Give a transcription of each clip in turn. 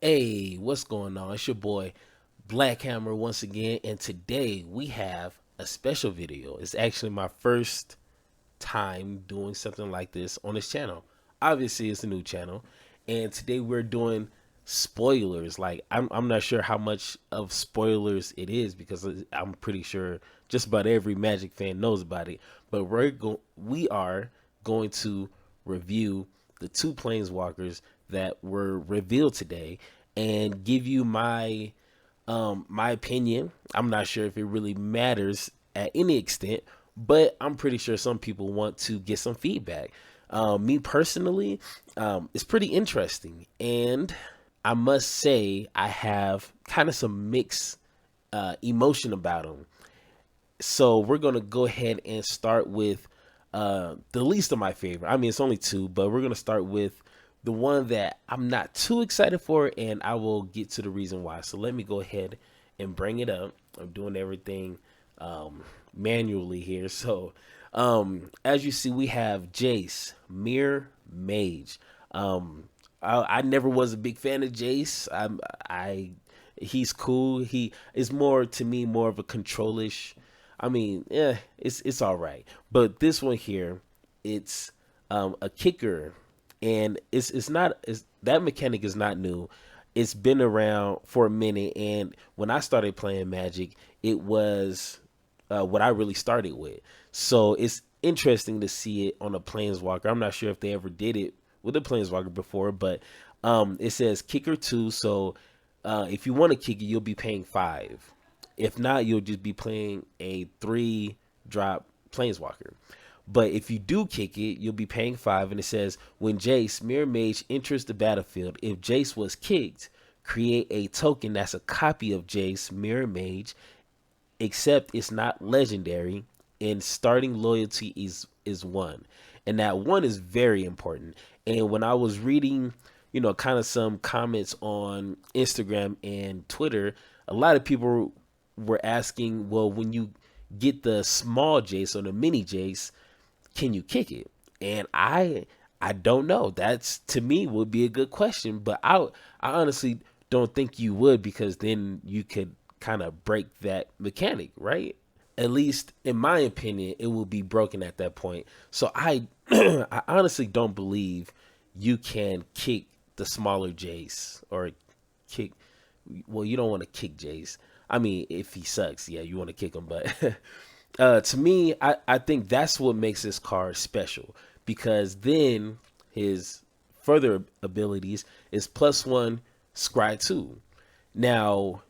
Hey, what's going on? It's your boy Black Hammer once again, and today we have a special video. It's actually my first time doing something like this on this channel. Obviously, it's a new channel, and today we're doing spoilers. Like, I'm not sure how much of spoilers it is because I'm pretty sure just about every Magic fan knows about it. But we are going to review the two planeswalkers that were revealed today and give you my opinion. I'm not sure if it really matters at any extent, but I'm pretty sure some people want to get some feedback. Me personally, it's pretty interesting, and I must say I have kind of some mixed emotion about them. So we're gonna go ahead and start with the least of my favorite. I mean, it's only two, but we're gonna start with the one that I'm not too excited for, and I will get to the reason why. So let me go ahead and bring it up. I'm doing everything manually here. So as you see, we have Jace, Mirror Mage. I never was a big fan of Jace. I he's cool. He is more to me more of a controlish. I mean, it's all right. But this one here, it's a kicker, and it's not that mechanic is not new. It's been around for a minute, and when I started playing Magic, it was what I really started with. So it's interesting to see it on a Planeswalker. I'm not sure if they ever did it with a Planeswalker before, but it says kicker two. So if you want to kick it, you'll be paying 5. If not, you'll just be playing a 3-drop Planeswalker. But if you do kick it, you'll be paying 5. And it says, when Jace, Mirror Mage, enters the battlefield, if Jace was kicked, create a token that's a copy of Jace, Mirror Mage, except it's not legendary, and starting loyalty is 1. And that 1 is very important. And when I was reading, kind of some comments on Instagram and Twitter, a lot of people were asking, well, when you get the small Jace or the mini Jace, can you kick it? And I don't know. That's, to me, would be a good question, but I honestly don't think you would, because then you could kind of break that mechanic, right? At least in my opinion, it will be broken at that point. So I I honestly don't believe you can kick the smaller Jace, or kick, well, you don't want to kick Jace. I mean, if he sucks, yeah, you want to kick him, but to me, I think that's what makes this card special, because then his further abilities is +1 scry 2. Now,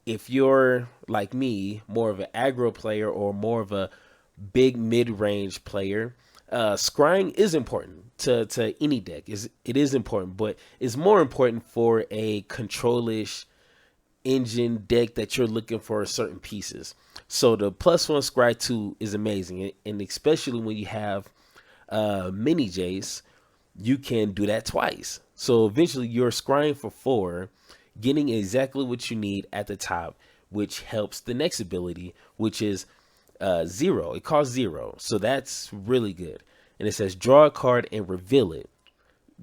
if you're like me, more of an aggro player or more of a big mid-range player, scrying is important to any deck. It is important, but it's more important for a controlish engine deck that you're looking for certain pieces. So the +1 scry 2 is amazing, and especially when you have mini Jace, you can do that twice. So eventually you're scrying for 4, getting exactly what you need at the top, which helps the next ability, which is 0. It costs 0. So that's really good. And it says draw a card and reveal it.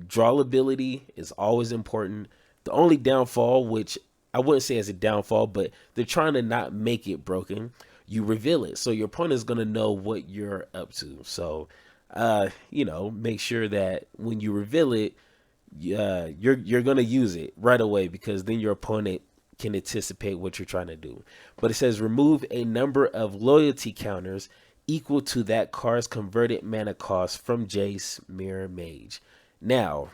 Draw ability is always important. The only downfall, which I wouldn't say as a downfall, but they're trying to not make it broken, you reveal it. So your opponent is going to know what you're up to. So, make sure that when you reveal it, you're gonna use it right away, because then your opponent can anticipate what you're trying to do. But it says remove a number of loyalty counters equal to that card's converted mana cost from Jace, Mirror Mage. Now,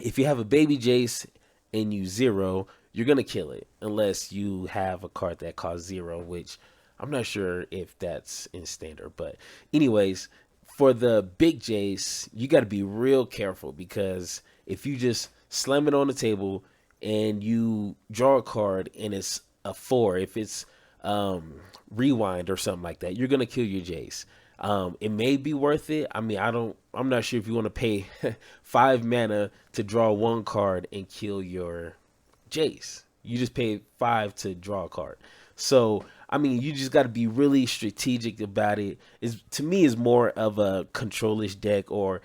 if you have a baby Jace and you 0, you're gonna kill it unless you have a card that costs 0, which I'm not sure if that's in standard. But anyways, for the big Jace, you got to be real careful, because if you just slam it on the table and you draw a card and it's a 4, if it's rewind or something like that, you're gonna kill your Jace. It may be worth it. I mean, I'm not sure if you want to pay 5 mana to draw 1 card and kill your Jace. You just pay 5 to draw a card. So, I mean, you just got to be really strategic about it. To me, is more of a controlish deck, or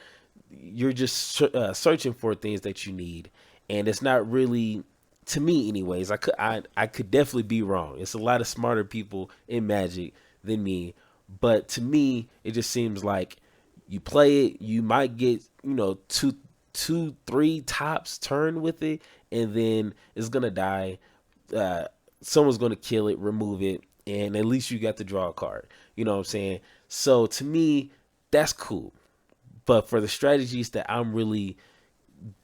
you're just searching for things that you need. and it's not really, to me anyways. I could definitely be wrong. It's a lot of smarter people in Magic than me, but to me it just seems like you play it, you might get, two, three tops turn with it, and then it's gonna die. uh, Someone's going to kill it, remove it, and at least you got to draw a card. You know what I'm saying? So to me, that's cool. But for the strategies that I'm really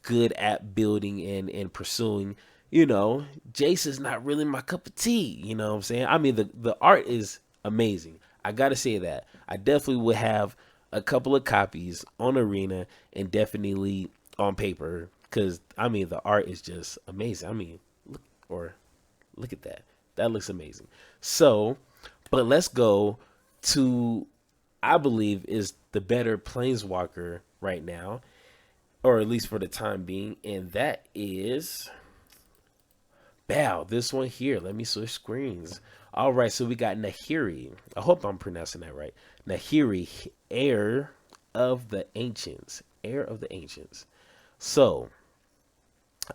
good at building and pursuing, Jace is not really my cup of tea. You know what I'm saying? I mean, the art is amazing. I got to say that. I definitely would have a couple of copies on Arena and definitely on paper because, I mean, the art is just amazing. I mean, or look at that. That looks amazing. So, but let's go to, I believe, is the better Planeswalker right now, or at least for the time being, and that is Bow. This one here. Let me switch screens. All right, so we got Nahiri. I hope I'm pronouncing that right. Nahiri, heir of the ancients. Heir of the ancients. So,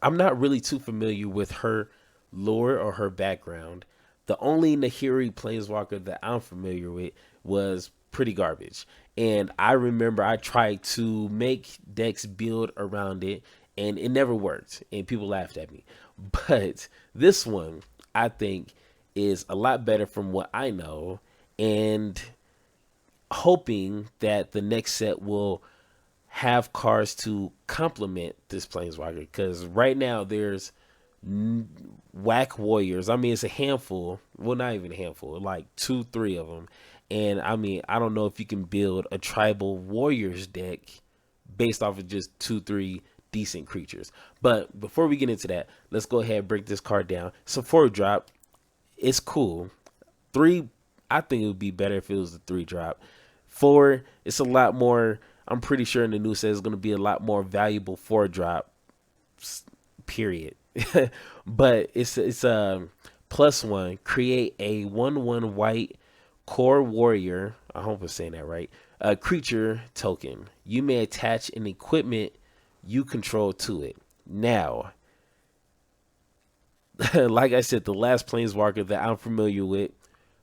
I'm not really too familiar with her lore or her background. The only Nahiri Planeswalker that I'm familiar with was pretty garbage. And I remember I tried to make decks build around it and it never worked. And people laughed at me. But this one, I think, is a lot better from what I know. And hoping that the next set will have cards to complement this Planeswalker. Because right now there's whack warriors. I mean, it's a handful. Well, not even a handful, like two, three of them. And I mean, I don't know if you can build a tribal warriors deck based off of just two, three decent creatures. But before we get into that, let's go ahead and break this card down. So 4-drop, it's cool. 3, I think it would be better if it was a 3-drop. 4, it's a lot more. I'm pretty sure in the new set it's going to be a lot more valuable 4-drop. Period. But it's a +1. Create a 1/1 white core warrior. I hope I'm saying that right. A creature token. You may attach an equipment you control to it. Now, like I said, the last Planeswalker that I'm familiar with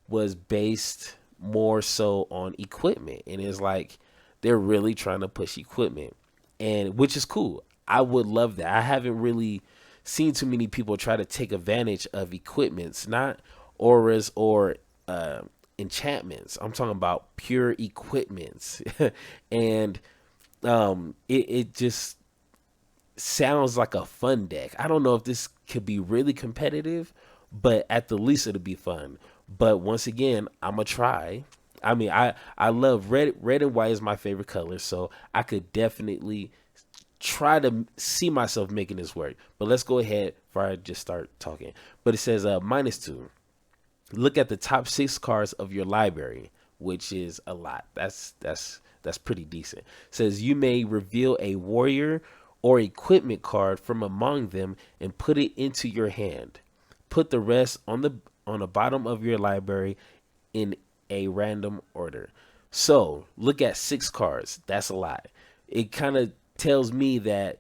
was based more so on equipment, and it's like they're really trying to push equipment, and which is cool. I would love that. I haven't really seen too many people try to take advantage of equipments, not auras or enchantments. I'm talking about pure equipments. And it just sounds like a fun deck. I don't know if this could be really competitive, but at the least it'll be fun. But once again, I'm gonna try. I mean, I love red. Red and white is my favorite color, so I could definitely try to see myself making this work. But let's go ahead before I just start talking. But it says -2. Look at the top 6 cards of your library, which is a lot. That's pretty decent. It says you may reveal a warrior or equipment card from among them and put it into your hand. Put the rest on the bottom of your library in a random order. So look at 6 cards. That's a lot. It kind of tells me that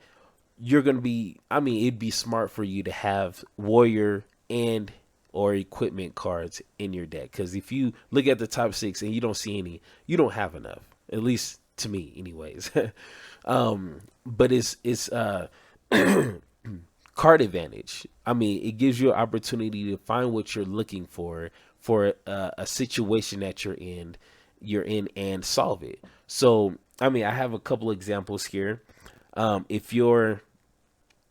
you're going to be, I mean, it'd be smart for you to have warrior and or equipment cards in your deck. Because if you look at the top 6 and you don't see any, you don't have enough. At least to me, anyways. But it's card advantage. I mean, it gives you an opportunity to find what you're looking for a situation that you're in and solve it. So, I mean, I have a couple examples here. If you're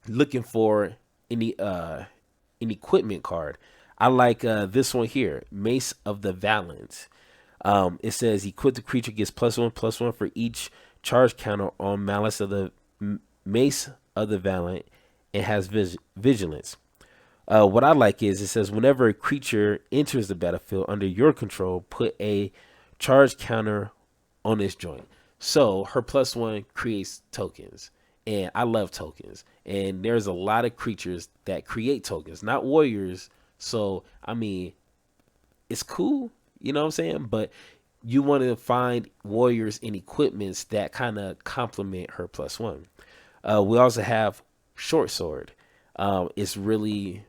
looking for any an equipment card, I like this one here, Mace of the Valiant. It says equip the creature gets +1/+1 for each charge counter on Malice of the Mace of the Valiant. It has vigilance. What I like is it says whenever a creature enters the battlefield under your control, put a charge counter on this joint. So her +1 creates tokens, and I love tokens. And there's a lot of creatures that create tokens, not warriors. So I mean, it's cool, you know what I'm saying? But you want to find warriors and equipments that kind of complement her +1. We also have short sword. It's really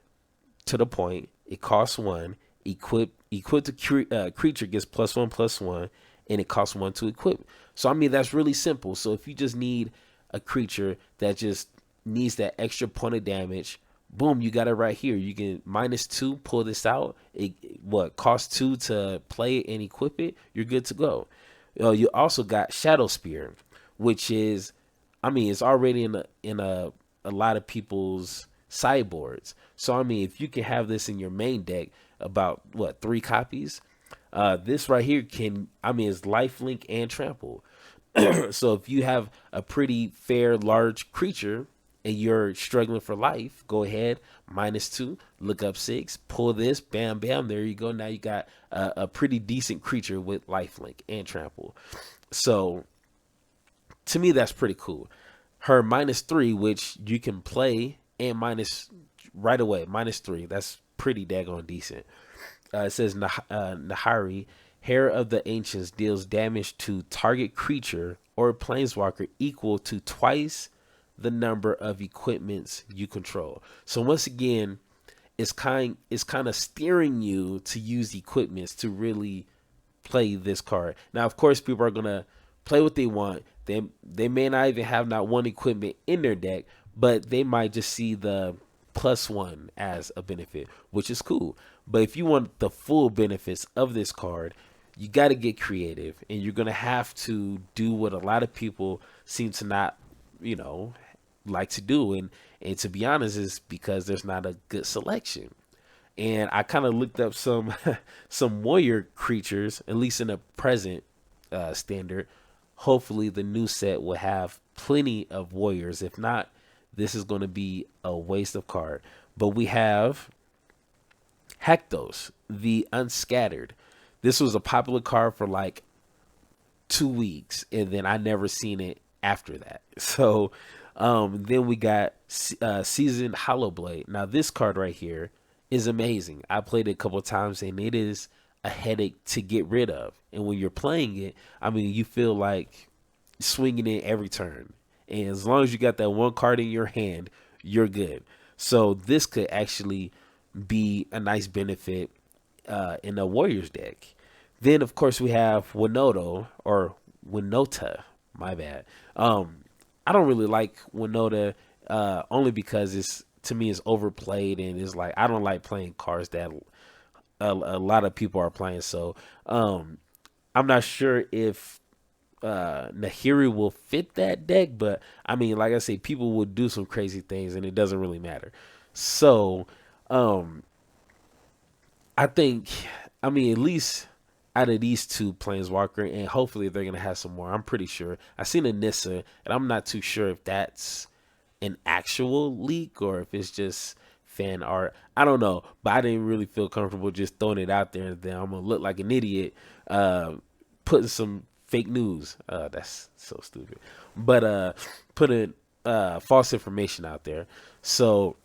to the point. It costs one. Equip the creature gets +1/+1, and it costs one to equip. So I mean that's really simple. So if you just need a creature that just needs that extra point of damage, boom, you got it right here. You can -2 pull this out. It what costs 2 to play it and equip it. You're good to go. You also got Shadow Spear, which is, I mean, it's already in a lot of people's sideboards. So I mean, if you can have this in your main deck, about what 3 copies, this right here can, I mean, it's lifelink and trample. So if you have a pretty fair large creature and you're struggling for life, go ahead, -2, look up 6, pull this, bam, bam, there you go. Now you got a pretty decent creature with lifelink and trample. So to me, that's pretty cool. Her -3, which you can play and minus right away, -3. That's pretty daggone decent. It says Nahari, Hair of the Ancients, deals damage to target creature or planeswalker equal to twice the number of equipments you control. So once again, it's kind of steering you to use equipments to really play this card. Now, of course, people are gonna play what they want. They may not even have not one equipment in their deck, but they might just see the +1 as a benefit, which is cool. But if you want the full benefits of this card, you got to get creative, and you're gonna have to do what a lot of people seem to not, you know, like to do. And to be honest, is because there's not a good selection. And I kind of looked up some some warrior creatures, at least in the present standard. Hopefully, the new set will have plenty of warriors. If not, this is going to be a waste of card. But we have Hectos, the Unscattered. This was a popular card for like 2 weeks, and then I never seen it after that. So then we got Seasoned Hollowblade. Now this card right here is amazing. I played it a couple of times, and it is a headache to get rid of. And when you're playing it, I mean, you feel like swinging it every turn. And as long as you got that one card in your hand, you're good. So this could actually be a nice benefit in a Warriors deck. Then, of course, we have Winota. My bad. I don't really like Winota only because it's, to me, it's overplayed, and it's like I don't like playing cards that a lot of people are playing. So I'm not sure if Nahiri will fit that deck, but I mean, like I say, people will do some crazy things, and it doesn't really matter. So I think, I mean, at least out of these two, Planeswalker, and hopefully they're gonna have some more. I'm pretty sure. I seen a Nissa, and I'm not too sure if that's an actual leak or if it's just fan art. I don't know, but I didn't really feel comfortable just throwing it out there, and then I'm gonna look like an idiot putting some fake news. That's so stupid. But putting false information out there. So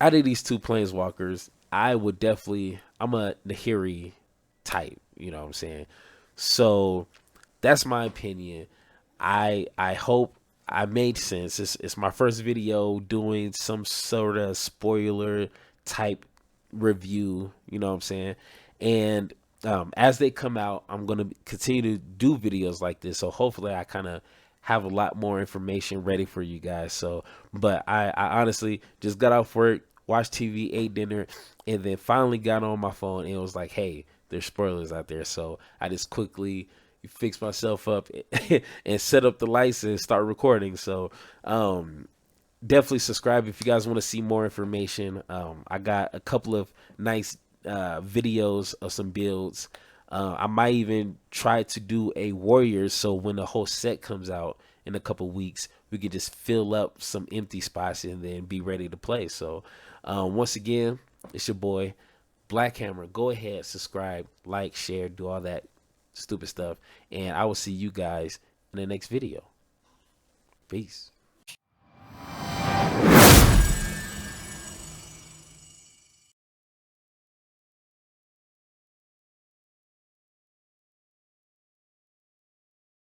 out of these two Planeswalkers, I would definitely, I'm a Nahiri type, you know what I'm saying? So that's my opinion. I hope I made sense. It's my first video doing some sort of spoiler type review, you know what I'm saying? And as they come out, I'm going to continue to do videos like this. So hopefully I kind of have a lot more information ready for you guys. So, but I honestly just got off work, watched TV, ate dinner, and then finally got on my phone, and it was like, hey, there's spoilers out there. So I just quickly fix myself up and set up the lights and start recording. So definitely subscribe if you guys want to see more information. I got a couple of nice videos of some builds. I might even try to do a Warriors, so when the whole set comes out in a couple weeks, we could just fill up some empty spots and then be ready to play. So once again, it's your boy Black Hammer. Go ahead, subscribe, like, share, do all that stupid stuff, and I will see you guys in the next video. Peace.